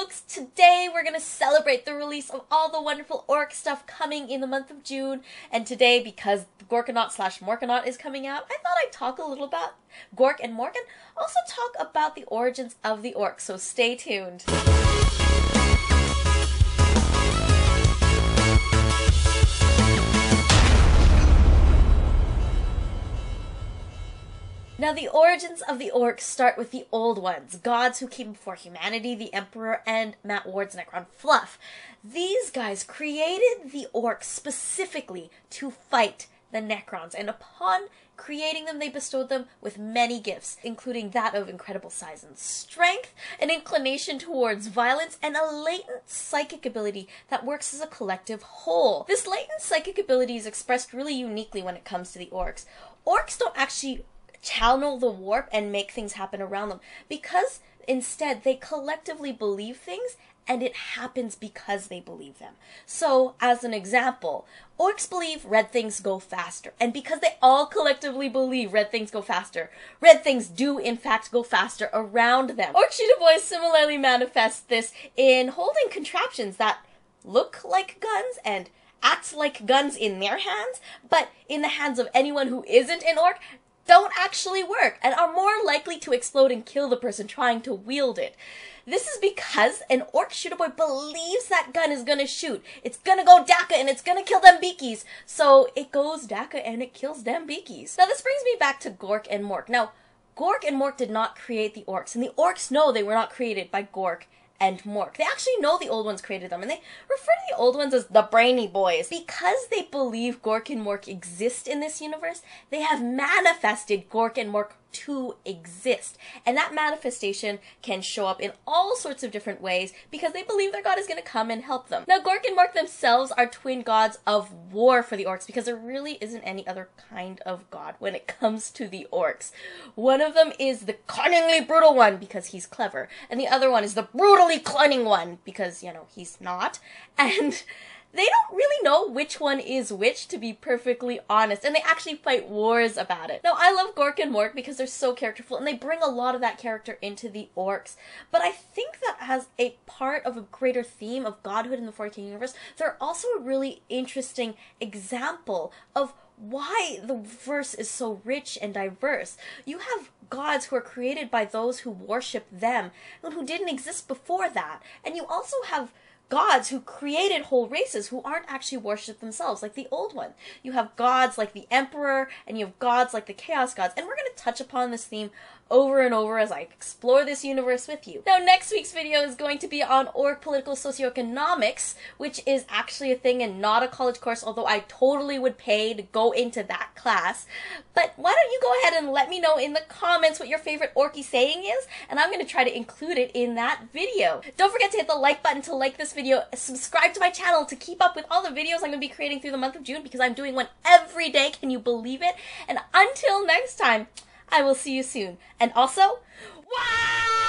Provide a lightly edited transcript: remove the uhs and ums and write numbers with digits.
folks! Today we're going to celebrate the release of all the wonderful Ork stuff coming in the month of June. And today, because Gorkanaut / Morkanaut is coming out, I thought I'd talk a little about Gork and Mork and also talk about the origins of the Orks, so stay tuned. Now, the origins of the Orks start with the Old Ones, gods who came before humanity, the Emperor, and Matt Ward's Necron Fluff. These guys created the Orks specifically to fight the Necrons, and upon creating them, they bestowed them with many gifts, including that of incredible size and strength, an inclination towards violence, and a latent psychic ability that works as a collective whole. This latent psychic ability is expressed really uniquely when it comes to the Orks. Orks don't actually channel the warp and make things happen around them, because instead they collectively believe things and it happens because they believe them. So, as an example, Orks believe red things go faster, and because they all collectively believe red things go faster, red things do in fact go faster around them. Ork Shooter Boys similarly manifest this in holding contraptions that look like guns and act like guns in their hands, but in the hands of anyone who isn't an Ork, don't actually work and are more likely to explode and kill the person trying to wield it. This is because an Ork Shooter Boy believes that gun is gonna shoot. It's gonna go Daka and it's gonna kill them beakies. So it goes Daka and it kills them beakies. Now this brings me back to Gork and Mork. Now, Gork and Mork did not create the Orks, and the Orks know they were not created by Gork and Mork. They actually know the Old Ones created them, and they refer to the Old Ones as the Brainy Boys. Because they believe Gork and Mork exist in this universe, they have manifested Gork and Mork to exist. And that manifestation can show up in all sorts of different ways because they believe their god is going to come and help them. Now, Gork and Mork themselves are twin gods of war for the Orks because there really isn't any other kind of god when it comes to the Orks. One of them is the cunningly brutal one because he's clever, and the other one is the brutally cunning one because, you know, he's not. And they don't really know which one is which, to be perfectly honest, and they actually fight wars about it. Now, I love Gork and Mork because they're so characterful, and they bring a lot of that character into the Orks, but I think that as a part of a greater theme of godhood in the 4K universe, they're also a really interesting example of why the verse is so rich and diverse. You have gods who are created by those who worship them, and who didn't exist before that, and you also have gods who created whole races who aren't actually worshipped themselves, like the Old One. You have gods like the Emperor, and you have gods like the Chaos Gods, and we're going to touch upon this theme over and over as I explore this universe with you. Now, next week's video is going to be on Ork political socioeconomics, which is actually a thing and not a college course, although I totally would pay to go into that class. But why don't you go ahead and let me know in the comments what your favorite Orky saying is, and I'm going to try to include it in that video. Don't forget to hit the like button to like this video, subscribe to my channel to keep up with all the videos I'm going to be creating through the month of June, because I'm doing one every day, can you believe it? And until next time, I will see you soon. And also, wow!